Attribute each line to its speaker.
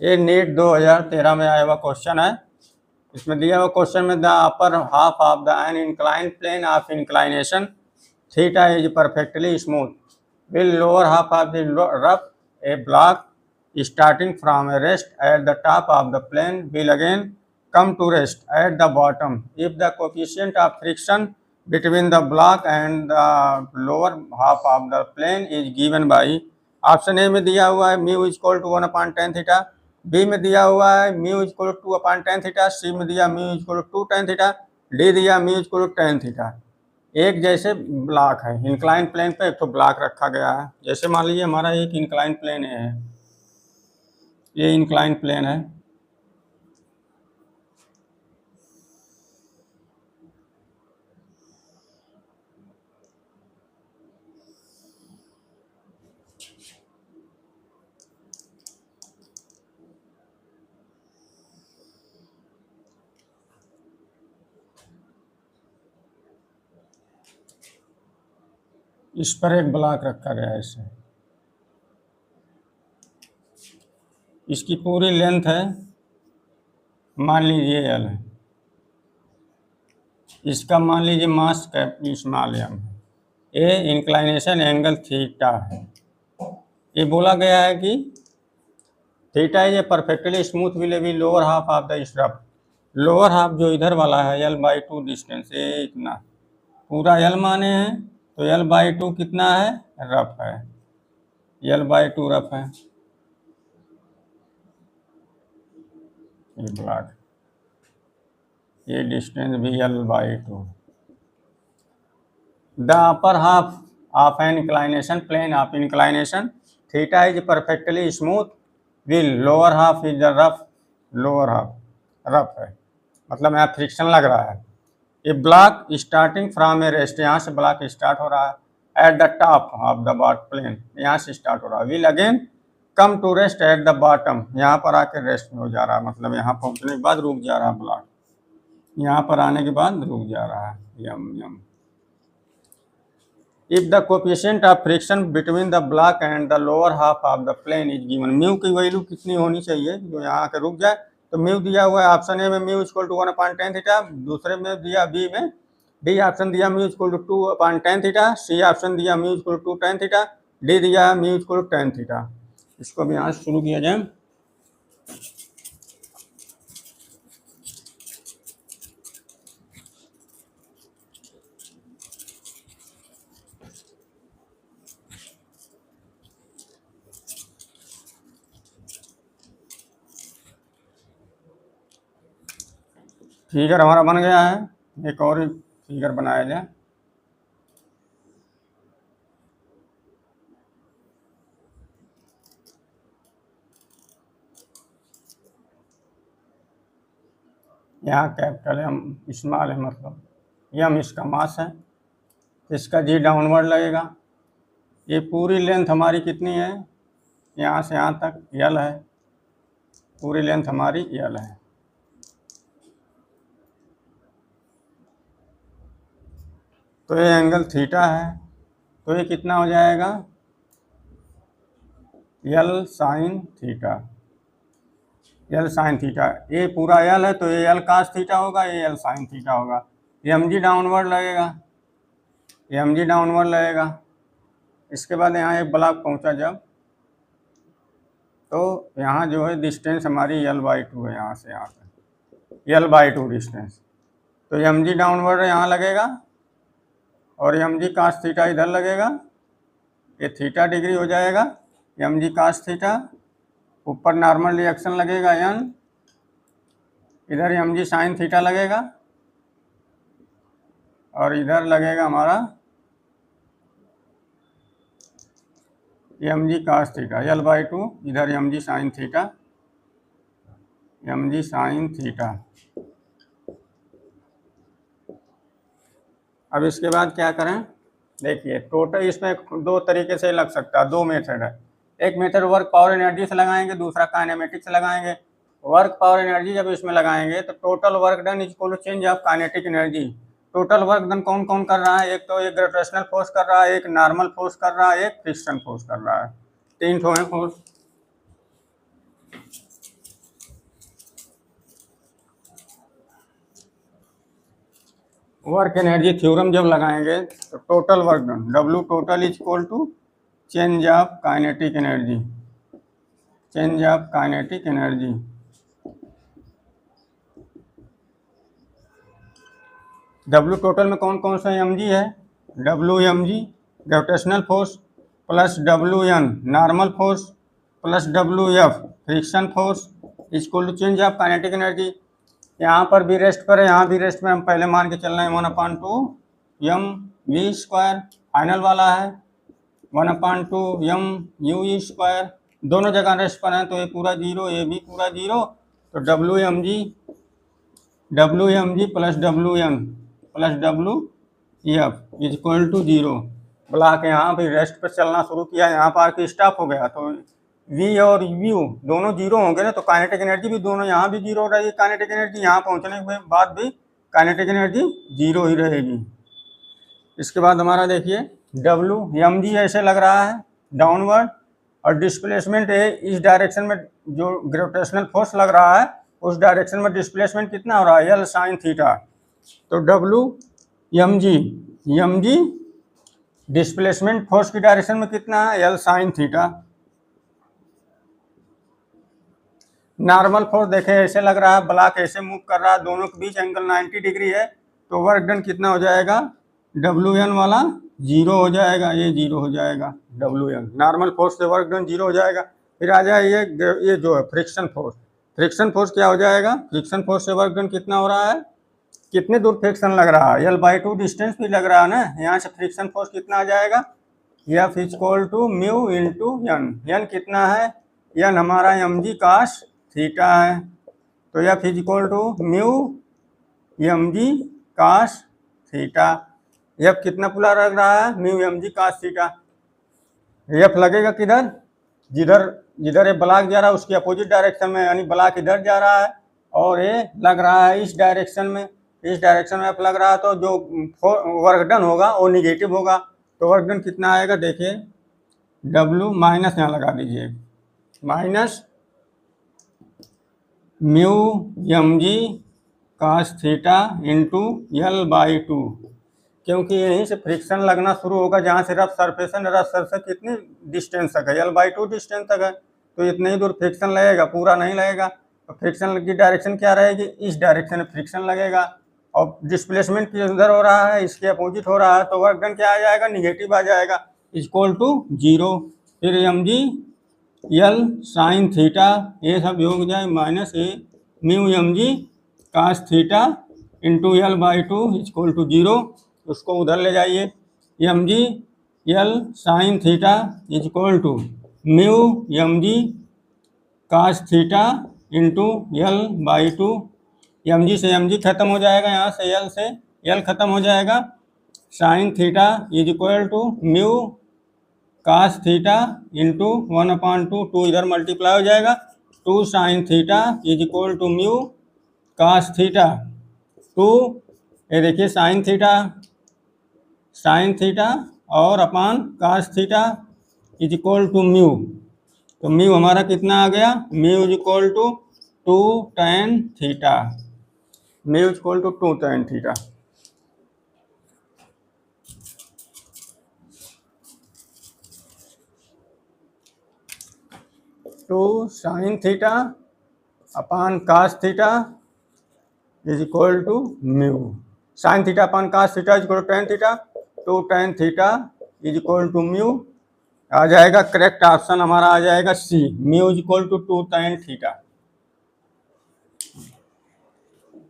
Speaker 1: ये नीट 2013 में आया हुआ क्वेश्चन है। इसमें दिया हुआ क्वेश्चन में the upper half of the an incline plane of inclination theta is perfectly smooth will lower half of the rough a block starting from a rest at the top of the plane will again come to rest at the bottom if the coefficient of friction between the block and the lower half of the plane is given by option A में दिया हुआ है mu equal to 1/tan theta, B में दिया हुआ है mu equal to 2/tan theta, C में दिया mu equal to 2tan theta, D दिया mu equal to tan theta. एक जैसे ब्लॉक है, इंक्लाइन प्लेन पे एक तो ब्लॉक रखा गया है। जैसे मान लीजिए हमारा एक इंक्लाइन प्लेन है, ये इंक्लाइन प्लेन है, इस पर एक ब्लॉक रखा गया है इसे, इसकी पूरी लेंथ है मान लीजिए एल है, इसका मान लीजिए मास स्मॉल एम है, ए इंक्लाइनेशन एंगल थीटा है। ये बोला गया है कि theta is a perfectly smooth will be lower half of the स्ट्रप, lower half जो इधर वाला है L/2 डिस्टेंस, ये इतना पूरा L माने हैं तो L/2 कितना है, रफ है, L/2 रफ है, ये ब्लॉक, ये डिस्टेंस भी L/2। The upper half of an inclination plane of inclination theta is perfectly smooth will lower half is the rough, lower half rough है, मतलब यहाँ फ्रिक्शन लग रहा है। ये block starting from a rest, यहाँ से ब्लॉक स्टार्ट हो रहा है at the top of the bot plane, यहाँ से स्टार्ट हो रहा है, will again come to rest at the bottom, यहाँ पर आके रेस्ट में हो जा रहा है, मतलब यहाँ पहुँचने के बाद रुक जा रहा है ब्लॉक, यहाँ पर आने के बाद रुक जा रहा है, यम। If the coefficient of friction between the block and the lower half of the plane is given, mu की वैल्यू कितनी होनी चाहिए जो यहाँ आके रुक जाए, तो म्यू दिया हुआ है ऑप्शन ए में mu equal to 1/tan theta, दूसरे में दिया बी में, डी ऑप्शन दिया mu equal to 2/tan theta, C option दिया mu equal to 2tan theta, D दिया mu equal to tan theta. इसको भी यहाँ से शुरू किया जाए। फिगर हमारा बन गया है, एक और फिगर बनाया जाए। यहाँ कैपिटल एम स्मॉल है, मतलब एम इसका मास है, इसका जी डाउनवर्ड लगेगा। ये पूरी लेंथ हमारी कितनी है, यहाँ से यहाँ तक यल है, पूरी लेंथ हमारी यल है। तो ये एंगल थीटा है, तो ये कितना हो जाएगा, यल साइन थीटा, यल साइन थीटा। ये पूरा यल है तो ये यल कास थीटा होगा, ये यल साइन थीटा होगा। एम जी डाउनवर्ड लगेगा, एम जी डाउनवर्ड लगेगा। इसके बाद यहाँ एक ब्लॉक पहुँचा जब, तो यहाँ जो है डिस्टेंस हमारी L/2 है, यहाँ से यहाँ तक L/2 डिस्टेंस, तो एम जी डाउनवर्ड यहाँ लगेगा और एम जी कास थीटा इधर लगेगा, ये थीटा डिग्री हो जाएगा, एम जी कास थीटा, ऊपर नॉर्मल रिएक्शन लगेगा एन, इधर एम जी साइन थीटा लगेगा और इधर लगेगा हमारा एम जी कास थीटा, L/2, इधर M G sine theta, M G sine theta. अब इसके बाद क्या करें, देखिए टोटल इसमें दो तरीके से लग सकता है, दो मेथड है। एक मेथड वर्क पावर एनर्जी से लगाएंगे, दूसरा काइनेमेटिक से लगाएंगे। वर्क पावर एनर्जी जब इसमें लगाएंगे तो total work done is equal to change of kinetic energy. Total work done कौन कौन कर रहा है, एक तो एक ग्रेविटेशनल फोर्स कर रहा है, एक नॉर्मल फोर्स कर रहा है, एक फ्रिक्शन फोर्स कर रहा है, तीन ठो है फोर्स। वर्क एनर्जी थ्योरम जब लगाएंगे तो total work done W total is equal to change of kinetic energy, change of kinetic energy. W total में कौन कौन सा mg है, WmG gravitational force plus Wn normal force plus Wf friction force equal to change of kinetic energy. यहाँ पर भी rest पर है, यहाँ भी रेस्ट में हम पहले मान के चल रहे हैं 1/2 mv², फाइनल वाला है 1/2 mu², दोनों जगह रेस्ट पर हैं तो ये पूरा जीरो, ये भी पूरा जीरो, तो Wmg plus Wn plus Wf is equal to zero. Block यहाँ भी रेस्ट पर चलना शुरू किया, यहाँ पर आके स्टॉप हो गया, तो V और U दोनों जीरो होंगे ना, तो काइनेटिक एनर्जी भी दोनों यहाँ भी जीरो रहेगी, काइनेटिक एनर्जी यहाँ पहुँचने के बाद भी काइनेटिक एनर्जी जीरो ही रहेगी। इसके बाद हमारा देखिए Wmg ऐसे लग रहा है डाउनवर्ड, और डिस्प्लेसमेंट है इस डायरेक्शन में, जो ग्रेविटेशनल फोर्स लग रहा है उस डायरेक्शन में डिस्प्लेसमेंट कितना हो रहा है, L sin थीटा। तो Wmg डिस्प्लेसमेंट फोर्स की डायरेक्शन में कितना है, L sin theta. Normal force देखें ऐसे लग रहा है, ब्लॉक ऐसे मूव कर रहा है, दोनों के बीच एंगल 90 डिग्री है, तो वर्क डन कितना हो जाएगा, Wn वाला जीरो हो जाएगा, ये जीरो हो जाएगा Wn, नॉर्मल फोर्स से वर्क डन जीरो हो जाएगा। फिर आ जाए ये जो है फ्रिक्शन फोर्स, फ्रिक्शन फोर्स क्या हो जाएगा, फ्रिक्शन फोर्स से वर्क डन कितना हो रहा है, कितने दूर फ्रिक्शन लग रहा है, L/2 डिस्टेंस भी लग रहा है ना, यहाँ से फ्रिक्शन फोर्स कितना आ जाएगा, F equal to mu into n, n कितना है, n हमारा mg cos थीटा है, तो F equal to mu mg cos theta. F कितना पूरा लग रहा है, mu mg cos theta. F लगेगा किधर, जिधर ये ब्लॉक जा रहा है उसकी अपोजिट डायरेक्शन में, यानी ब्लॉक इधर जा रहा है और ये लग रहा है इस डायरेक्शन में, इस डायरेक्शन में F लग रहा है, तो जो वर्क डन होगा वो निगेटिव होगा, तो वर्क डन कितना आएगा, देखिए W माइनस यहाँ लगा दीजिए, minus mu mg cos theta into L/2, क्योंकि यहीं से फ्रिक्शन लगना शुरू होगा, जहाँ से रफ सरफेस है, रफ सरफेस कितनी डिस्टेंस तक है, L/2 डिस्टेंस तक है, तो इतने ही दूर फ्रिक्शन लगेगा, पूरा नहीं लगेगा। तो फ्रिक्शन की डायरेक्शन क्या रहेगी, इस डायरेक्शन में फ्रिक्शन लगेगा, और डिस्प्लेसमेंट किधर हो रहा है, इसके अपोजिट हो रहा है, तो वर्क डन क्या आ जाएगा, निगेटिव आ जाएगा, इक्वल टू जीरो। फिर mg L sin थीटा, ये सब योग जाए minus a mu mg cos theta into L/2 equal to zero, उसको उधर ले जाइए, mg L sin theta is equal to mu mg cos theta into L/2, mg से mg खत्म हो जाएगा, यहाँ से L खत्म हो जाएगा, sin theta is equal to mu cos theta into 1/2 इधर मल्टीप्लाई हो जाएगा, 2 sin theta is equal to mu cos theta 2, ये देखिए sin थीटा और upon cos theta is equal to mu, तो म्यू हमारा कितना आ गया, mu is equal to 2 tan theta, mu is equal to 2 tan theta. Two sine theta upon cos theta is equal to mu, sign theta upon cos theta is equal to tan theta, 2 tan theta is equal to mu आ जाएगा, correct option हमारा आ जाएगा C, mu is equal to 2 tan theta.